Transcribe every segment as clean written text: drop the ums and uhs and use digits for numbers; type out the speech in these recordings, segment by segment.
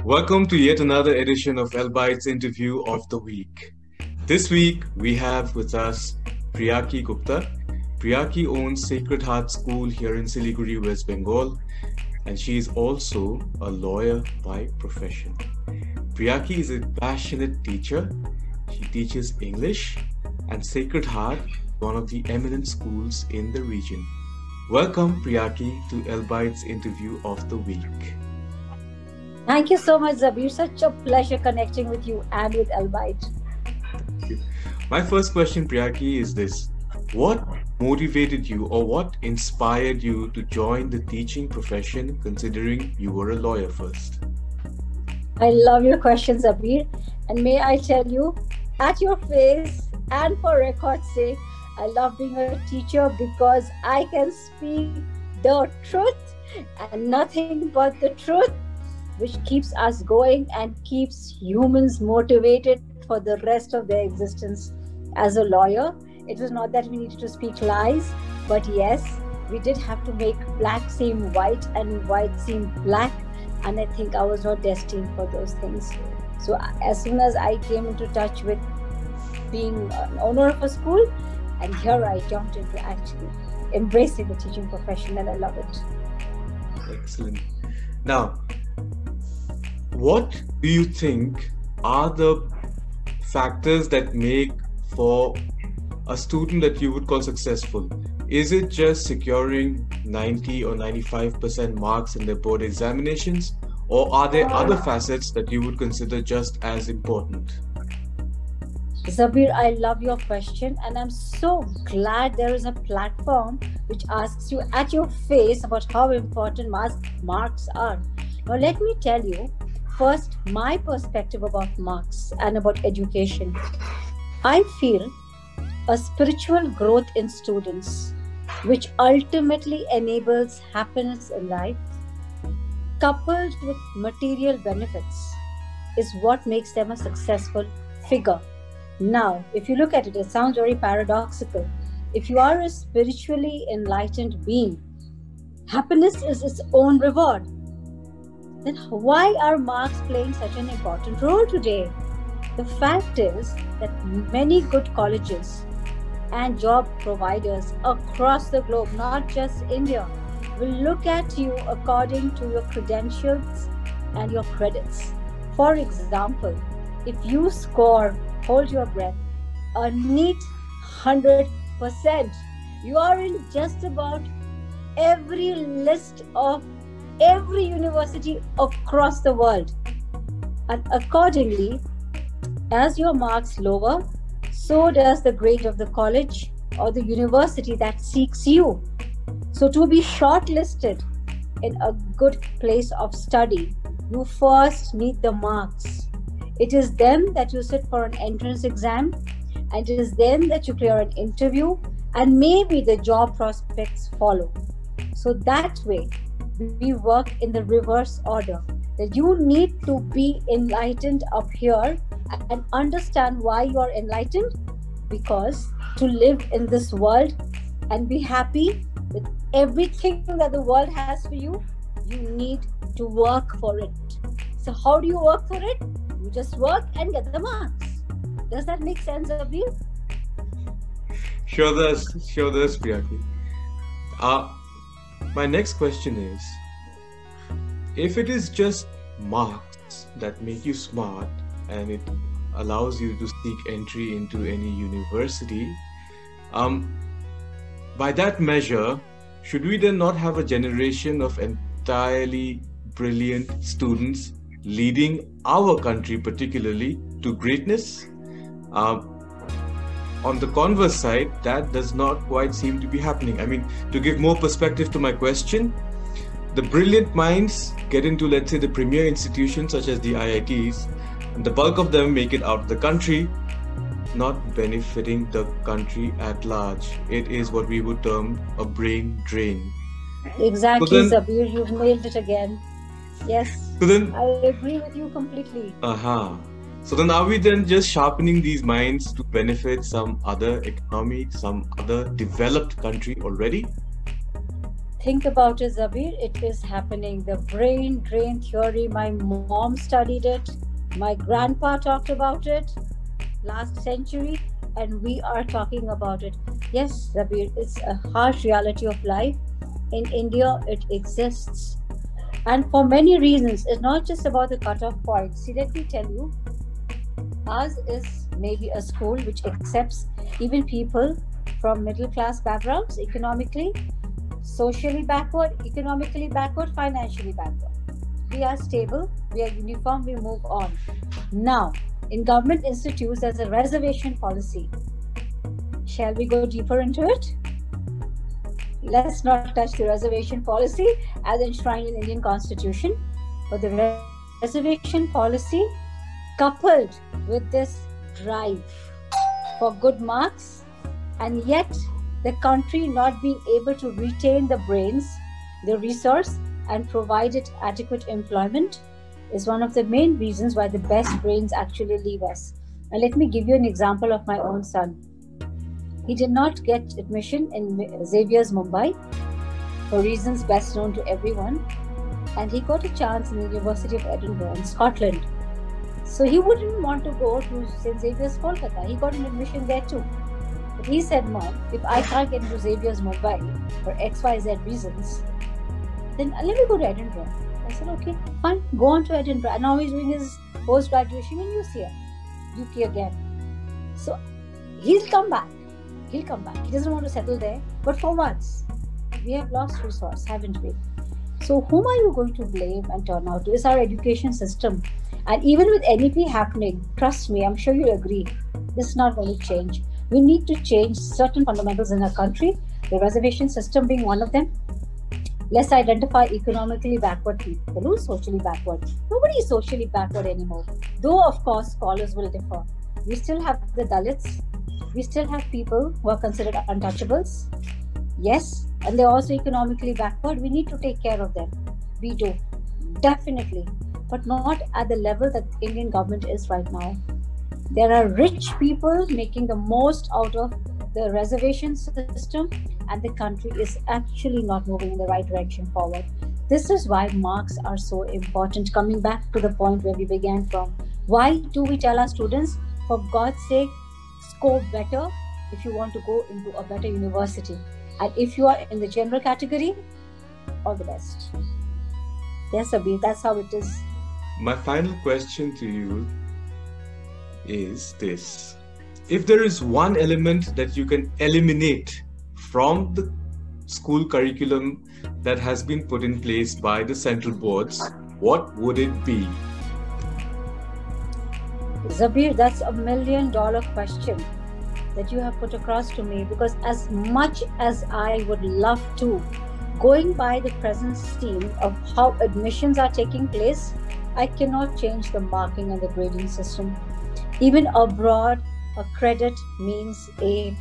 Welcome to yet another edition of Elbytes Interview of the Week. This week we have with us Priyaki Gupta. Priyaki owns Sacred Heart School here in Siliguri, West Bengal, and she is also a lawyer by profession. Priyaki is a passionate teacher. She teaches English, and Sacred Heart, one of the eminent schools in the region. Welcome, Priyaki, to Elbytes Interview of the Week. Thank you so much, Zabir. Such a pleasure connecting with you and with Elbyte. Thank you. My first question, Priyaki, is this. What motivated you or what inspired you to join the teaching profession, considering you were a lawyer first? I love your question, Zabir. And may I tell you, at your face and for record's sake, I love being a teacher because I can speak the truth and nothing but the truth, which keeps us going and keeps humans motivated for the rest of their existence. As a lawyer, it was not that we needed to speak lies, but yes, we did have to make black seem white and white seem black, and I think I was not destined for those things. So as soon as I came into touch with being an owner of a school, and here I jumped into actually embracing the teaching profession, and I love it. Excellent. Now, what do you think are the factors that make for a student that you would call successful? Is it just securing 90 or 95% marks in their board examinations, or are there other facets that you would consider just as important? Zabir, I love your question, and I'm so glad there is a platform which asks you at your face about how important marks are. Now, let me tell you first my perspective about marks and about education. I feel a spiritual growth in students, which ultimately enables happiness in life, coupled with material benefits, is what makes them a successful figure. Now, if you look at it, it sounds very paradoxical. If you are a spiritually enlightened being, happiness is its own reward. Then why are marks playing such an important role today? The fact is that many good colleges and job providers across the globe, not just India, will look at you according to your credentials and your credits. For example, if you score, hold your breath, a neat 100%, you are in just about every list of every university across the world. And accordingly, as your marks lower, so does the grade of the college or the university that seeks you. So to be shortlisted in a good place of study, you first need the marks. It is then that you sit for an entrance exam, and it is then that you clear an interview, and maybe the job prospects follow. So that way, we work in the reverse order. That you need to be enlightened up here and understand why you are enlightened, because to live in this world and be happy with everything that the world has for you, you need to work for it. So how do you work for it? You just work and get the marks. Does that make sense, Abir? Sure does, Priyaki. My next question is, if it is just marks that make you smart and it allows you to seek entry into any university, by that measure, should we then not have a generation of entirely brilliant students leading our country particularly to greatness? On the converse side, that does not quite seem to be happening. I mean, to give more perspective to my question, the brilliant minds get into, let's say, the premier institutions such as the IITs, and the bulk of them make it out of the country, not benefiting the country at large. It is what we would term a brain drain. Exactly, so then, Zabir, you've nailed it again. Yes, so then, I agree with you completely. So then are we then just sharpening these minds to benefit some other economy, some other developed country already? Think about it, Zabir. It is happening. The brain drain theory, my mom studied it, my grandpa talked about it last century, and we are talking about it. Yes, Zabir, it's a harsh reality of life. In India, it exists. And for many reasons, it's not just about the cutoff point. See, let me tell you, ours is maybe a school which accepts even people from middle class backgrounds, economically, socially backward, economically backward, financially backward. We are stable, we are uniform, we move on. Now, in government institutes, there's a reservation policy. Shall we go deeper into it? Let's not touch the reservation policy as enshrined in the Indian Constitution, but the reservation policy coupled with this drive for good marks, and yet the country not being able to retain the brains, the resource, and provide it adequate employment is one of the main reasons why the best brains actually leave us. And let me give you an example of my own son. He did not get admission in Xavier's Mumbai for reasons best known to everyone, and he got a chance in the University of Edinburgh in Scotland. So he wouldn't want to go to St. Xavier's Kolkata. He got an admission there too. But he said, Mom, if I can't get into Xavier's Mumbai for XYZ reasons, then let me go to Edinburgh. I said, okay, fine, go on to Edinburgh. And now he's doing his post-graduation in UCL, UK again. So he'll come back. He'll come back. He doesn't want to settle there. But for once, we have lost resource, haven't we? So whom are you going to blame and turn out to? It's our education system. And even with NEP happening, trust me, I'm sure you'll agree, this is not going to change. We need to change certain fundamentals in our country, the reservation system being one of them. Let's identify economically backward people. Who's socially backward? Nobody is socially backward anymore. Though, of course, scholars will differ. We still have the Dalits. We still have people who are considered untouchables. Yes, and they're also economically backward. We need to take care of them. We do. Definitely. But not at the level that the Indian government is right now. There are rich people making the most out of the reservation system, and the country is actually not moving in the right direction forward. This is why marks are so important. Coming back to the point where we began from, why do we tell our students, for God's sake, score better if you want to go into a better university? And if you are in the general category, all the best. Yes, Abhi, that's how it is. My final question to you is this. If there is one element that you can eliminate from the school curriculum that has been put in place by the central boards, what would it be? Zabir, that's $1 million question that you have put across to me, because as much as I would love to, going by the present scheme of how admissions are taking place, I cannot change the marking and the grading system. Even abroad, a credit means A+.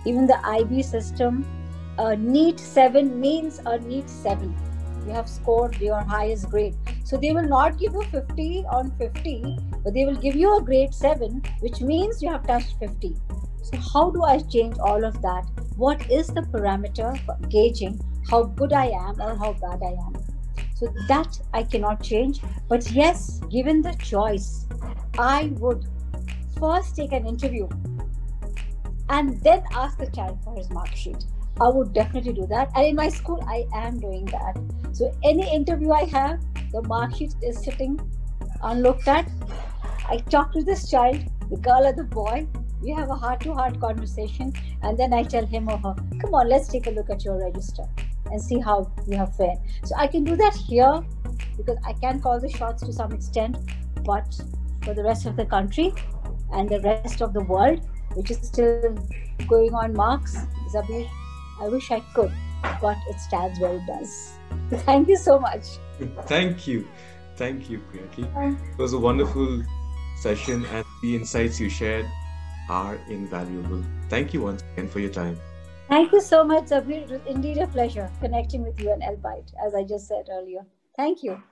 Even the IB system, a NEET 7 means a NEET 7. You have scored your highest grade. So they will not give you 50 on 50, but they will give you a grade 7, which means you have touched 50. So how do I change all of that? What is the parameter for gauging how good I am or how bad I am? So that I cannot change. But yes, given the choice, I would first take an interview and then ask the child for his mark sheet. I would definitely do that. And in my school, I am doing that. So any interview I have, the mark sheet is sitting unlooked at. I talk to this child, the girl or the boy. We have a heart-to-heart conversation. And then I tell him or her, come on, let's take a look at your register and see how you have fared. So I can do that here because I can call the shots to some extent. But for the rest of the country and the rest of the world, which is still going on marks, Zabir, I wish I could, but it stands where it does. Thank you so much. Thank you. Thank you, Priyaki. It was a wonderful session, and the insights you shared are invaluable. Thank you once again for your time. Thank you so much, Zabir. It was indeed a pleasure connecting with you and Elbite, as I just said earlier. Thank you.